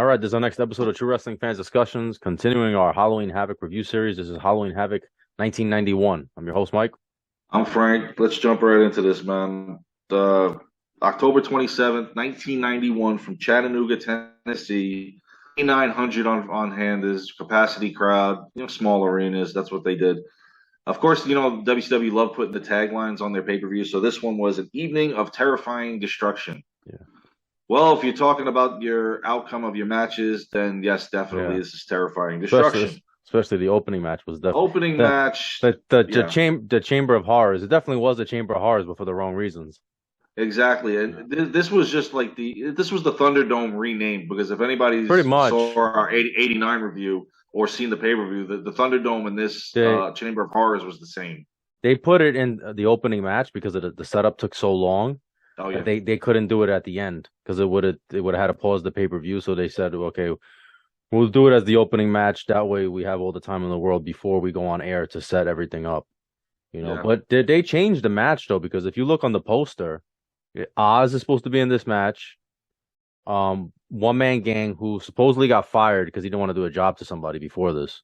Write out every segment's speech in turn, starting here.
All right, this is our next episode of True Wrestling Fans Discussions, continuing our Halloween Havoc review series. This is Halloween Havoc 1991. I'm your host, Mike. I'm Frank. Let's jump right into this, man. The October 27th, 1991, from Chattanooga, Tennessee. 900 on hand is capacity crowd, small arenas. That's what they did. Of course, WCW loved putting the taglines on their pay-per-view. So this one was an evening of terrifying destruction. Yeah. Well, if you're talking about your outcome of your matches, then yes, definitely this is terrifying destruction. Especially the opening match was definitely Opening match. The Chamber of Horrors. It definitely was the Chamber of Horrors, but for the wrong reasons. Exactly, and this was just like this was the Thunderdome renamed, because if anybody's Pretty much saw our 89 review or seen the pay-per-view, the Thunderdome and this Chamber of Horrors was the same. They put it in the opening match because the setup took so long. Oh yeah, they couldn't do it at the end because it would have had to pause the pay-per-view. So they said, okay, we'll do it as the opening match. That way we have all the time in the world before we go on air to set everything up. But did they change the match though? Because if you look on the poster, Oz is supposed to be in this match. One man gang who supposedly got fired because he didn't want to do a job to somebody before this,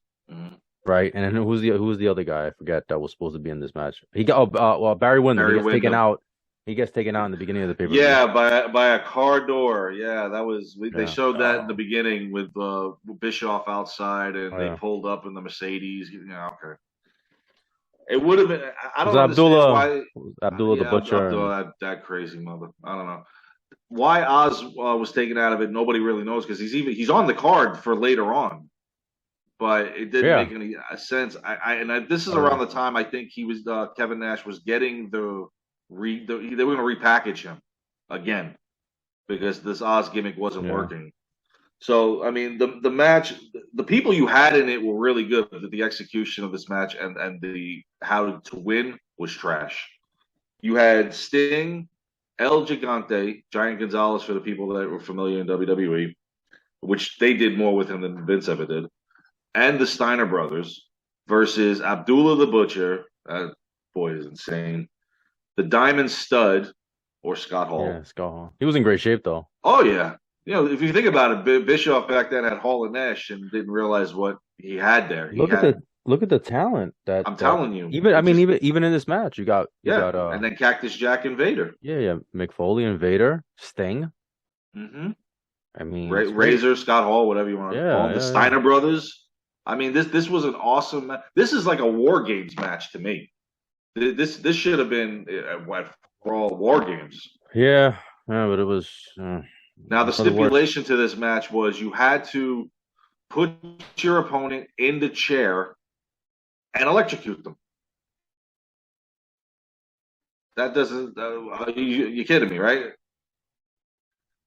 right? And then who's the other guy? I forget that was supposed to be in this match. He got Barry Windham. He gets taken out. He gets taken out in the beginning of the pay-per-view. Yeah, by a car door. Yeah, that was they showed that in the beginning with Bischoff outside, and they pulled up in the Mercedes. Okay. It would have been. I don't understand why Abdullah the Butcher. Abdullah, that crazy mother. I don't know why Oz was taken out of it. Nobody really knows, because he's on the card for later on, but it didn't make any sense. This is around the time I think he was Kevin Nash was getting they were going to repackage him again because this Oz gimmick wasn't working. So, I mean, the match, the people you had in it were really good, but the execution of this match and the how to win was trash. You had Sting, El Gigante, Giant Gonzalez for the people that were familiar in WWE, which they did more with him than Vince ever did, and the Steiner brothers versus Abdullah the Butcher. That boy is insane. The Diamond Stud, or Scott Hall. Yeah, Scott Hall. He was in great shape, though. Oh, yeah. If you think about it, Bischoff back then had Hall and Nash and didn't realize what he had there. Look at the talent that I'm telling you. Even in this match, you got and then Cactus Jack and Vader. Yeah, Mick Foley and Vader, Sting. Mm-hmm. I mean, Razor, Scott Hall, whatever you want to call them. The Steiner brothers. I mean, this was an awesome match. This is like a War Games match to me. This should have been for all War Games. Yeah, but it was. Now, the stipulation to this match was you had to put your opponent in the chair and electrocute them. That doesn't. You're kidding me, right?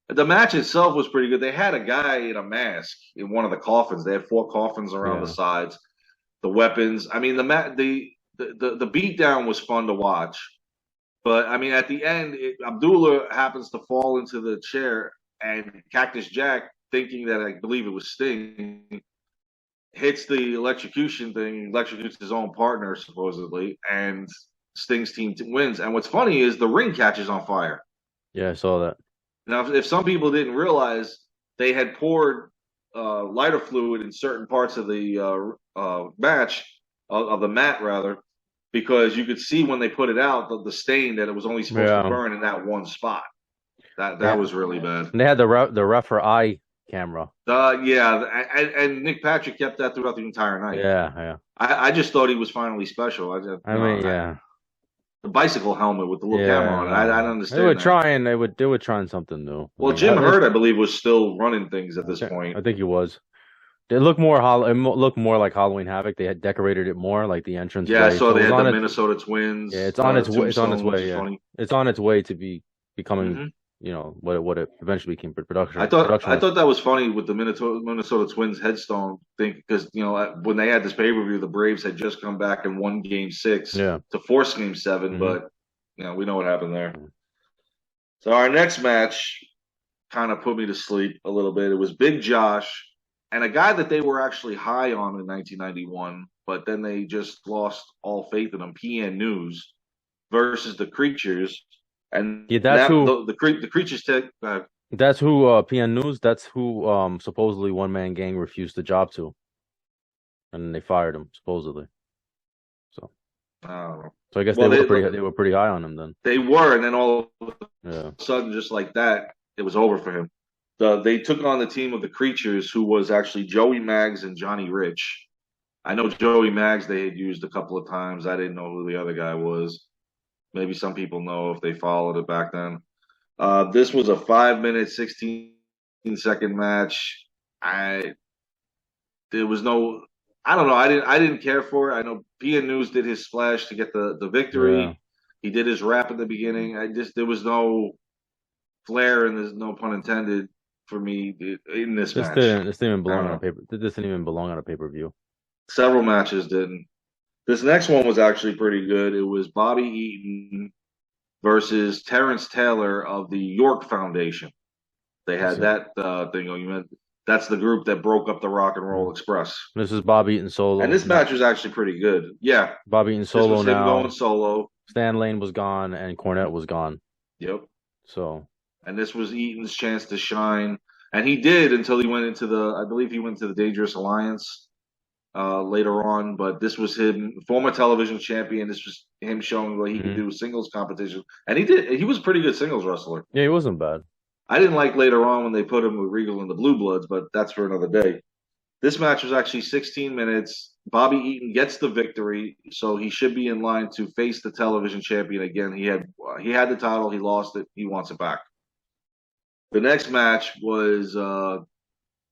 The match itself was pretty good. They had a guy in a mask in one of the coffins. They had 4 coffins around the sides. The weapons. I mean, the beatdown was fun to watch. But, I mean, at the end, Abdullah happens to fall into the chair, and Cactus Jack, thinking that I believe it was Sting, hits the electrocution thing, electrocutes his own partner, supposedly, and Sting's team wins. And what's funny is the ring catches on fire. Yeah, I saw that. Now, if some people didn't realize, they had poured lighter fluid in certain parts of the match, of the mat, rather, because you could see when they put it out, the stain, that it was only supposed to burn in that one spot. That was really bad. And they had the rougher eye camera. And Nick Patrick kept that throughout the entire night. Yeah. I just thought he was finally special. The bicycle helmet with the little camera on it. I don't understand. They were trying something new. Well, Jim Herd, I believe, was still running things at this point. I think he was. It looked more like Halloween Havoc. They had decorated it more, like the entrance. Yeah, so they had the Minnesota Twins. Yeah, it's on its way. It's on its way. Yeah. It's on its way to becoming, what it eventually became production. I thought that was funny with the Minnesota Twins headstone thing, because when they had this pay-per-view, the Braves had just come back and won Game 6 to force Game 7, but we know what happened there. So our next match kind of put me to sleep a little bit. It was Big Josh and a guy that they were actually high on in 1991, but then they just lost all faith in him. PN News versus the Creatures, and that's who the Creatures That's who PN News. That's who supposedly one man gang refused the job to, and they fired him supposedly. So I don't know. so I guess Well, they were pretty high on him then. they were, and then all of Yeah. a sudden, just like that, it was over for him. They took on the team of the Creatures, who was actually Joey Maggs and Johnny Rich. I know Joey Maggs they had used a couple of times. I didn't know who the other guy was. Maybe some people know if they followed it back then. This was a 5 minute, 16-second match. I there was no I don't know. I didn't care for it. I know Pia News did his splash to get the Yeah. victory. He did his rap at the beginning. I just there was no flair and there's no pun intended for me in this match. This didn't even I belong don't on a know. paper. This didn't even belong on a pay-per-view. Several matches didn't. This next one was actually pretty good. It was Bobby Eaton versus Terrence Taylor of the York Foundation. They had that thing. You meant that's the group that broke up the Rock and Yeah. Roll Express. This is Bobby Eaton And solo. this match was actually pretty good. Yeah, Bobby Eaton this solo was him now. going solo. Stan Lane was gone and Cornette was gone. Yep. So And this was Eaton's chance to shine. And he did until he went into I believe he went to the Dangerous Alliance later on. But this was him, former television champion. This was him showing what he could do singles competition. And he did. He was a pretty good singles wrestler. yeah, he wasn't bad. I didn't like later on when they put him with Regal and the Blue Bloods, but that's for another day. This match was actually 16 minutes. Bobby Eaton gets the victory, so he should be in line to face the television champion again. He had the title, he lost it, he wants it back. The next match was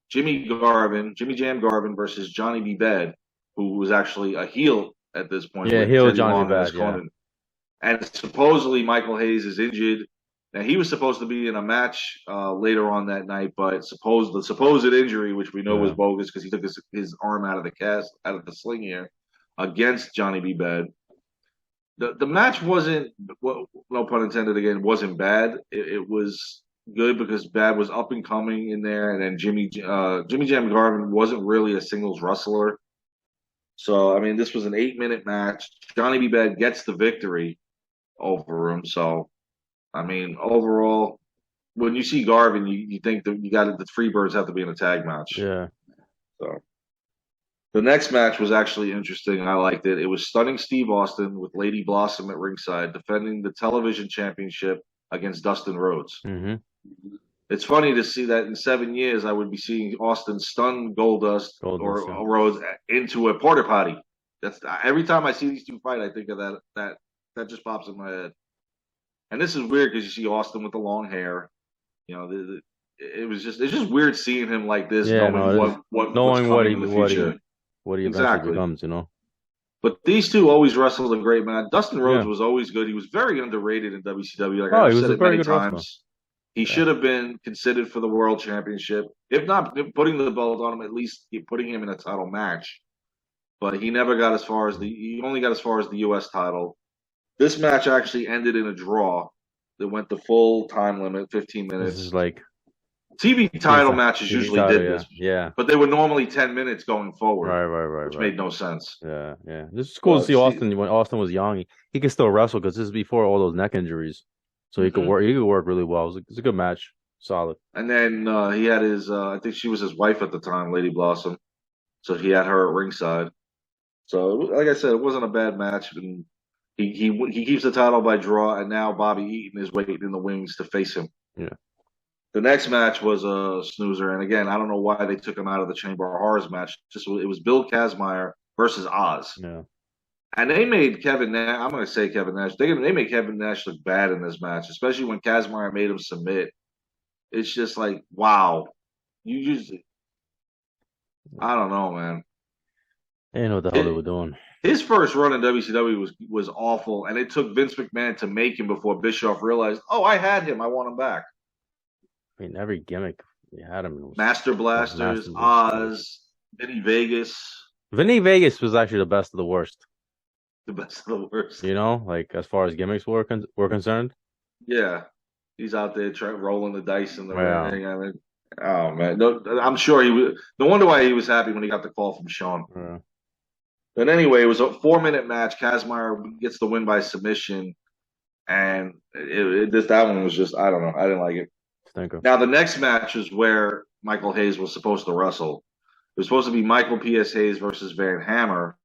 Jimmy Jam Garvin versus Johnny B. Bad, who was actually a heel at this point Yeah, with heel Teddy Johnny Long in his bad. Yeah. corner. And supposedly Michael Hayes is injured. Now he was supposed to be in a match later on that night, but the supposed injury, which we know was Yeah. bogus because he took his arm out of the cast, out of the sling here, against Johnny B. Bad. The match wasn't, well, no pun intended again, wasn't bad. It was good because Bad was up and coming in there, and then Jimmy Jam Garvin wasn't really a singles wrestler. So I mean, this was an 8 minute match. Johnny B. Bad gets the victory over him. So I mean, overall, when you see Garvin, you think that you got the Freebirds have to be in a tag match. Yeah. So the next match was actually interesting. I liked it. It was Stunning Steve Austin with Lady Blossom at ringside defending the television championship against Dustin Rhodes. Mm-hmm. It's funny to see that in 7 years I would be seeing Austin stun Goldust Yeah. or Rhodes into a porta potty. That's every time I see these two fight, I think of that just pops in my head. And this is weird because you see Austin with the long hair. You know, it's just weird seeing him like this, Yeah, knowing no, what's knowing coming in the future. what he eventually Exactly. becomes, you know. But these two always wrestled a great match. Dustin Rhodes Yeah. was always good. He was very underrated in WCW. Like Oh, I've he was said a it very many good wrestler. times. He Yeah. should have been considered for the world championship. If not putting the belt on him, at least putting him in a title match. But he never got as far as he only got as far as the US title. This match actually ended in a draw. It went the full time limit, 15 This minutes. is like TV title matches TV usually title, did this. Yeah. But they were normally 10 minutes going forward. Right. Which made no sense. Yeah. This is cool to see Austin when Austin was young. He could still wrestle because this is before all those neck injuries. So he could work. He could work really well. It was a good match. Solid. And then he had his. I think she was his wife at the time, Lady Blossom. So he had her at ringside. So like I said, it wasn't a bad match. And he keeps the title by draw. And now Bobby Eaton is waiting in the wings to face him. Yeah. The next match was a snoozer. And again, I don't know why they took him out of the Chamber of Horrors match. It was Bill Kazmaier versus Oz. Yeah. And they made Kevin Nash. I'm going to say Kevin Nash. They made Kevin Nash look bad in this match, especially when Kazmaier made him submit. It's just like, wow, you just, I don't know, man. They didn't know what the hell they were doing. His first run in WCW was awful, and it took Vince McMahon to make him before Bischoff realized, oh, I had him, I want him back. I mean, every gimmick they had him. Master Blasters, Oz, Vinny Vegas. Vinny Vegas was actually the best of the worst. The best of the worst. You know, like as far as gimmicks were concerned. Yeah, he's out there rolling the dice in the ring. Yeah. I mean, oh man, no, I'm sure he was. No wonder why he was happy when he got the call from Sean. Yeah. But anyway, it was a 4 minute match. Kazmaier gets the win by submission, and that one was just I don't know. I didn't like it. Stinker. Now, the next match is where Michael Hayes was supposed to wrestle. It was supposed to be Michael P.S. Hayes versus Van Hammer,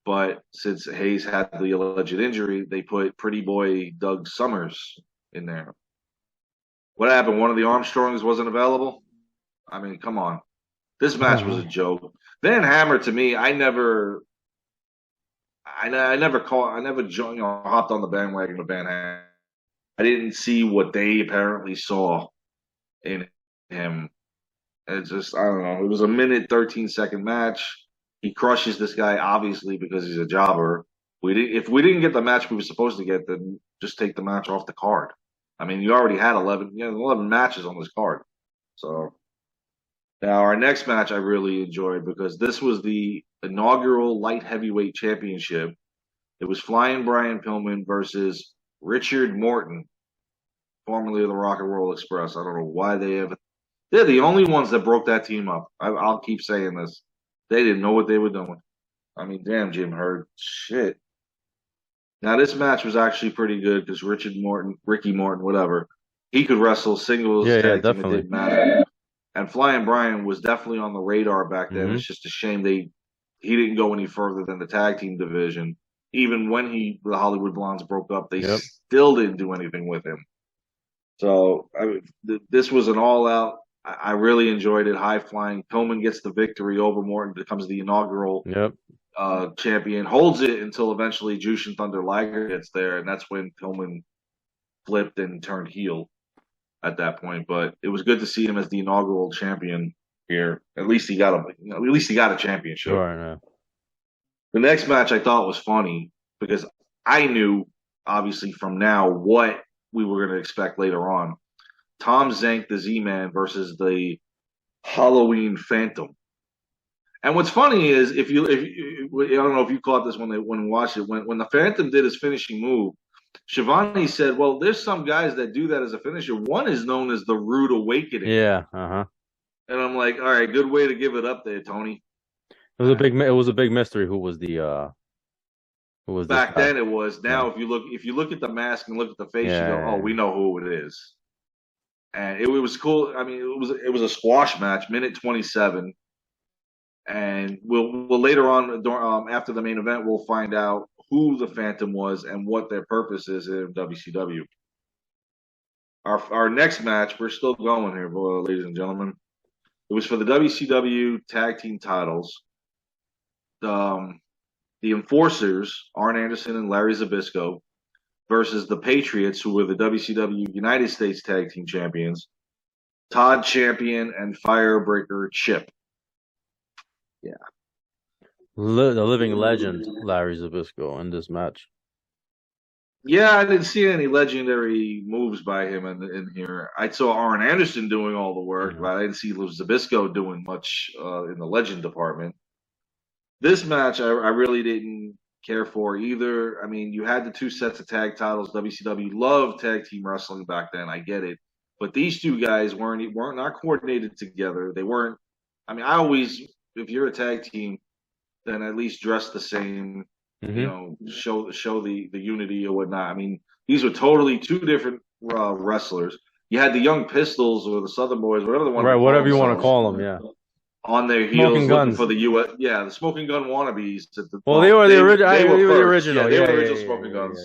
but since Hayes had the alleged injury, they put Pretty Boy Doug Summers in there. What happened? One of the Armstrongs wasn't available? I mean, come on. This match was a joke. Van Hammer, to me, I never hopped on the bandwagon of Van Hammer. I didn't see what they apparently saw in him. It's just, I don't know. It was a minute, 13-second match. He crushes this guy, obviously, because he's a jobber. If we didn't get the match we were supposed to get, then just take the match off the card. I mean, you already had 11 matches on this card. So now our next match I really enjoyed because this was the inaugural light heavyweight championship. It was Flying Brian Pillman versus Richard Morton, formerly of the Rock and Roll Express. I don't know why they're the only ones that broke that team up. I'll keep saying this. They didn't know what they were doing. I mean, damn, Jim Herd. Shit. Now, this match was actually pretty good because Ricky Morton, whatever, he could wrestle singles, tag team, it didn't matter. And Flying Brian was definitely on the radar back then. It's just a shame he didn't go any further than the tag team division. Even when the Hollywood Blondes broke up, they still didn't do anything with him. So this was an all-out. I really enjoyed it. High flying. Pillman gets the victory over Morton, becomes the inaugural champion. Holds it until eventually Jushin Thunder Liger gets there, and that's when Pillman flipped and turned heel at that point. But it was good to see him as the inaugural champion here. At least he got a championship. Sure, no. The next match I thought was funny because I knew, obviously, from now what we were going to expect later on. Tom Zank, the Z-Man, versus the Halloween Phantom. And what's funny is, I don't know if you caught this when we watched it, when the Phantom did his finishing move, Shivani said, well, there's some guys that do that as a finisher. One is known as the Rude Awakening. Yeah, uh-huh. And I'm like, all right, good way to give it up there, Tony. It was a big mystery who was back then. It was. Now, if you look at the mask and look at the face, you go, oh, we know who it is. And it was cool. I mean, it was a squash match, minute 27. And we'll later on, after the main event, we'll find out who the Phantom was and what their purpose is in WCW. Our next match, we're still going here, ladies and gentlemen. It was for the WCW tag team titles. The Enforcers, Arn Anderson and Larry Zbyszko, versus the Patriots, who were the WCW United States Tag Team Champions, Todd Champion and Firebreaker Chip. Yeah. The living legend, Larry Zbyszko, in this match. Yeah, I didn't see any legendary moves by him in here. I saw Arn Anderson doing all the work, but I didn't see Zbyszko doing much in the legend department. This match, I really didn't care for either. I mean, you had the two sets of tag titles. WCW loved tag team wrestling back then. I get it, but these two guys weren't not coordinated together. They weren't. I mean, if you're a tag team, then at least dress the same. You know, show the unity or whatnot. I mean, these were totally two different wrestlers. You had the Young Pistols or the Southern Boys, whatever whatever you want to call them, yeah. On their heels looking for the U.S. Yeah, the smoking gun wannabes. They were the original. They were the original. Yeah, they were the original smoking guns.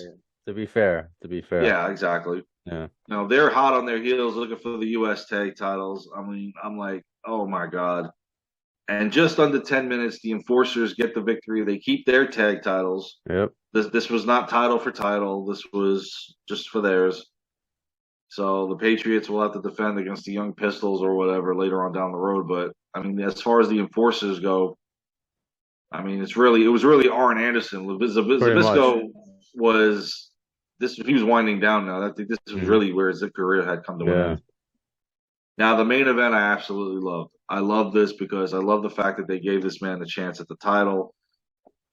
To be fair. Yeah, exactly. Yeah. Now they're hot on their heels looking for the U.S. tag titles. I mean, I'm like, oh my god. And just under 10 minutes, the Enforcers get the victory. They keep their tag titles. Yep. This was not title for title. This was just for theirs. So the Patriots will have to defend against the Young Pistols or whatever later on down the road. But I mean, as far as the Enforcers go, I mean, it was really Arn Anderson. Zbyszko he was winding down now. I think this was really where his career had come to an end. Now, the main event I absolutely loved. I love this because I love the fact that they gave this man the chance at the title.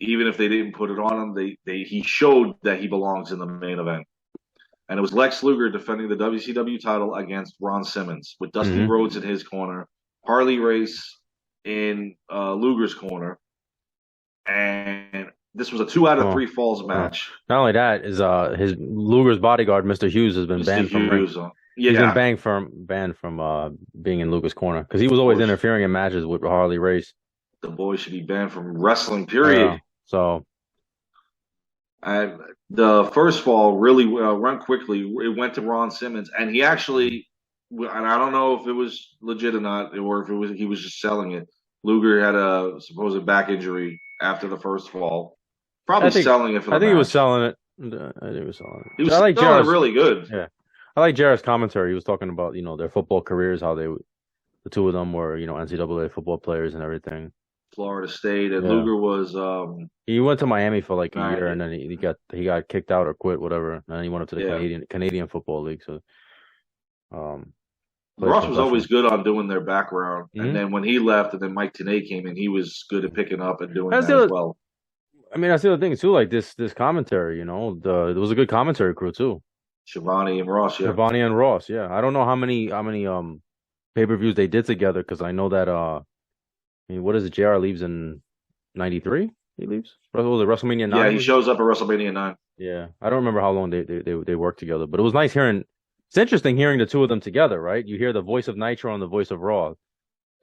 Even if they didn't put it on him, he showed that he belongs in the main event. And it was Lex Luger defending the WCW title against Ron Simmons with Dusty Rhodes in his corner, Harley Race in Luger's corner. And this was a 2 out of 3 falls match. Not only that, is his Luger's bodyguard, Mr. Hughes, has been banned from ring. He's been Yeah, banned from being in Luger's corner because he was of always course. interfering in matches with Harley Race. The boy should be banned from wrestling, Yeah. period. So And the first fall really run quickly. It went to Ron Simmons, and he actually, and I don't know if it was legit or not, or if it was he was just selling it. Luger had a supposed back injury after the first fall, I probably think selling it for I the think he was match. selling it. I think he was selling He it. I was like selling it Jarrett's. really good. Yeah, I like Jarrett's commentary. He was talking about their football careers, how the two of them were NCAA football players and everything. Florida State, and Yeah. Luger was He went to Miami for like a year, and nine. then he got kicked out or quit, whatever. And then he went up to the Yeah, Canadian Football League, so um, played Ross was always professional. good on doing their background, and Hmm. then when he left, and then Mike Tenay came in, he was good at picking up and doing That's that as the other, well. I mean, that's the other thing too. Like this commentary, there was a good commentary crew too. Shivani and Ross, yeah. Giovanni and Ross, yeah. I don't know how many pay-per-views they did together because I know that I mean, what is it? JR leaves in '93. He leaves. Was it WrestleMania Yeah, he 9? shows up at WrestleMania 9. Yeah, I don't remember how long they worked together, but it was nice hearing. It's interesting hearing the two of them together, right? You hear the voice of Nitro and the voice of Raw,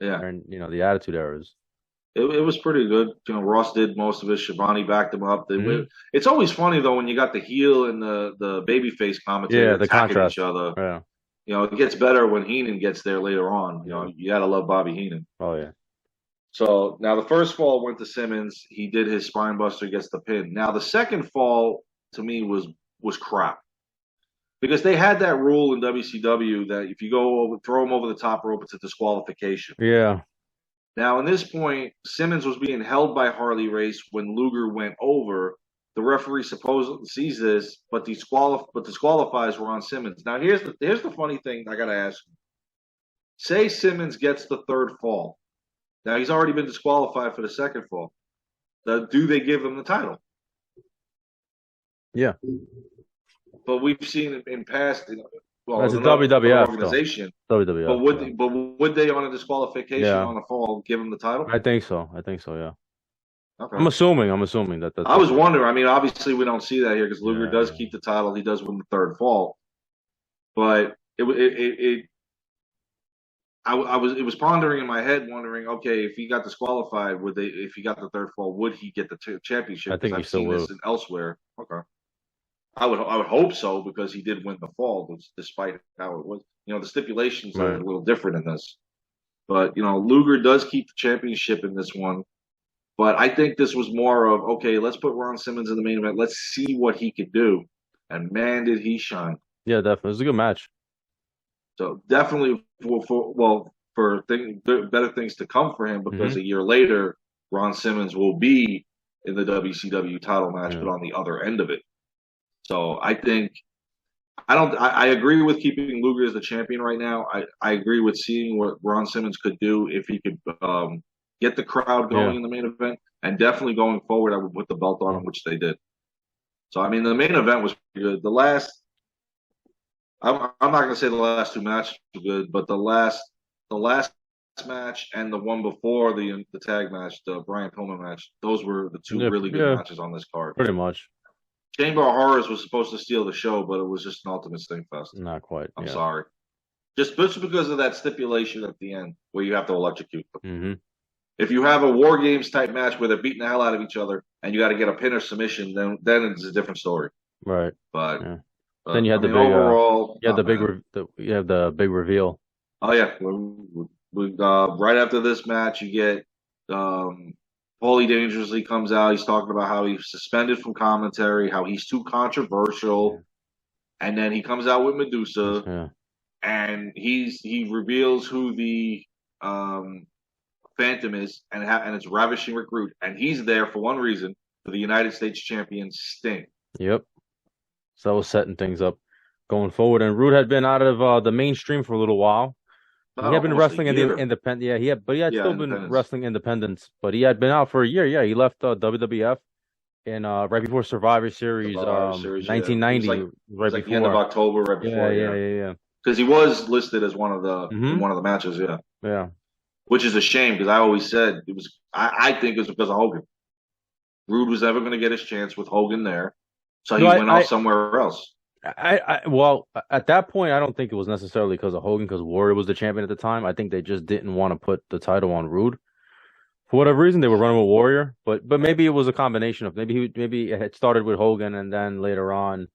Yeah, and the Attitude Eras. it was pretty good. Ross did most of it. Shivani backed him up. Hmm. It's always funny, though, when you got the heel and the babyface Yeah, commentator the attacking each contrast. other. Yeah. It gets better when Heenan gets there later on. Yeah. You got to love Bobby Heenan. Oh yeah. So now the first fall went to Simmons. He did his spine buster, gets the pin. Now the second fall to me was crap because they had that rule in WCW that if you throw him over the top rope, it's a disqualification. Yeah. Now, in this point, Simmons was being held by Harley Race when Luger went over. The referee supposedly sees this, but disqualifies Ron Simmons. Now, here's the funny thing I got to ask you. Say Simmons gets the third fall. Now, he's already been disqualified for the second fall. Do they give him the title? Yeah. But we've seen it in past, That's a another WWF though. organization. But WWF. Yeah. would they on a disqualification Yeah. on a fall give him the title? I think so. I think so. Yeah. Okay. I'm assuming that that's I what was wondering. I mean, obviously we don't see that here because Luger Yeah. does keep the title. He does win the third fall, but it was pondering in my head, wondering, okay, if he got disqualified, if he got the third fall, would he get the championship? I Because think he I've still seen will. this elsewhere. Okay, I would hope so because he did win the fall, despite how it was. The stipulations are Right. a little different in this, but Luger does keep the championship in this one. But I think this was more of, okay, let's put Ron Simmons in the main event. Let's see what he could do. And man, did he shine. Yeah, definitely. It was a good match. So definitely for better things to come for him because Hmm. a year later, Ron Simmons will be in the WCW title match, Yeah. but on the other end of it. So I think I agree with keeping Luger as the champion right now. I agree with seeing what Ron Simmons could do if he could get the crowd Yeah. going in the main event, and definitely going forward, I would put the belt on Yeah. him, which they did. So I mean, the main event was pretty good. I'm not going to say the last two matches were good, but the last match and the one before the tag match, the Brian Pillman match, those were the two Yeah. really good Yeah. matches on this card. Pretty much. Chamber of Horrors was supposed to steal the show, but it was just an Ultimate Stinkfest. Not quite. I'm Yeah. sorry. Just because of that stipulation at the end where you have to electrocute them. Hmm. If you have a War Games type match where they're beating the hell out of each other and you got to get a pin or submission, then it's a different story. Right. But, Yeah. but Then you I had the mean, big. overall, You had the not big. bad. You have the big reveal. Oh yeah, right after this match, you get Paulie Dangerously comes out. He's talking about how he's suspended from commentary, how he's too controversial, and then he comes out with Medusa, Yeah. and he reveals who the Phantom is, and it's Ravishing Recruit, and he's there for one reason, for the United States champion Sting. Yep. So that was setting things up going forward. And Rude had been out of the mainstream for a little while. He had been Almost a wrestling in the year. independent. Yeah, but he had Yeah, still been independence. wrestling independents. But he had been out for a year. Yeah, he left WWF in right before Survivor Series, Survivor Series, yeah. It was 1990, like right the end of before. October, right before. Yeah. Because he was listed as one of the in Hmm. one of the matches, yeah. Yeah. Which is a shame because I always said it was. I think it was because of Hogan. Rude was never going to get his chance with Hogan there, so he No, went off somewhere else. Well, at that point, I don't think it was necessarily because of Hogan, because Warrior was the champion at the time. I think they just didn't want to put the title on Rude for whatever reason. They were running with Warrior, but maybe it was a combination of maybe it had started with Hogan, and then later on,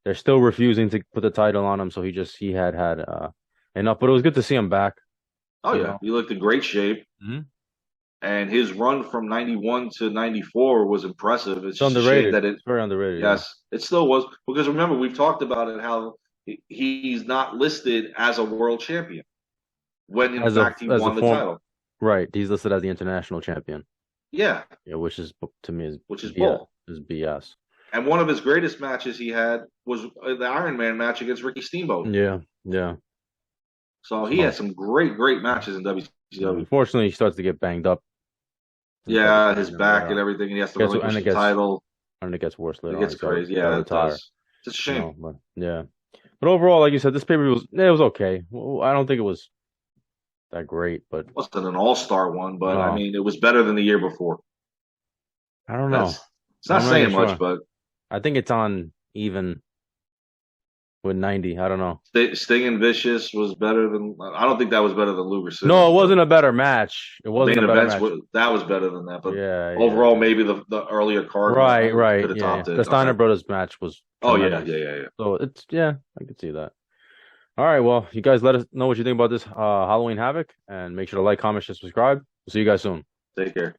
they're still refusing to put the title on him. So he had enough. But it was good to see him back. Oh You yeah, know, he looked in great shape. hmm And his run from 91 to 94 was impressive. It's it's just a shame underrated. that it, It's very underrated. Yeah, yes, it still was. Because remember, we've talked about it how he's not listed as a world champion when in fact he as a won the form, title. right? He's listed as the international champion. Yeah, Yeah, which is to me which is BS. bull. Is BS. And one of his greatest matches he had was the Iron Man match against Ricky Steamboat. Yeah, yeah. So he had So some great matches in yeah, WCW. unfortunately, he starts to get banged up in Yeah, his 2010, and back and everything, and he has to relinquish the it gets title. worse It later on. gets crazy. Got to Yeah, it retire. does. It's a shame. But yeah. But overall, like you said, this paper was okay. Well, I don't think it was that great, but It wasn't an all-star one, but I no, mean, it was better than the year before. I don't know. That's it's not I'm not even saying much, sure. but I think it's on even with 90. I don't know. Sting and Vicious was better than. I don't think that was better than Luger No, it Simmons though. wasn't a better match. It The wasn't a main better events match. that was better than that, but Yeah, yeah, overall, yeah. maybe the earlier card Right, could right. have Yeah, yeah. topped it. The Steiner Okay. Brothers match was Oh yeah, tremendous. yeah. So it's yeah, I could see that. All right, well, you guys let us know what you think about this Halloween Havoc, and make sure to like, comment, and subscribe. We'll see you guys soon. Take care.